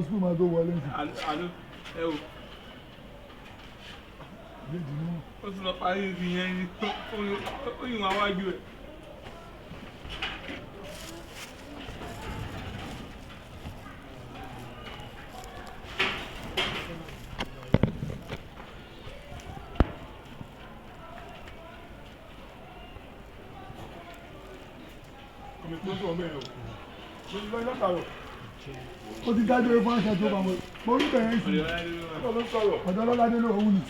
sùkúl máa tó wọlé sí. àlọ́ ẹ o. ó ti lọ parí ibi yẹn ni ó yìn wá wájú ẹ̀. ó ti dájú pé fún àṣẹ tó bá mo rí bẹ̀rẹ̀ sí ọ̀dọ́ lọ́ládé ló òun ni.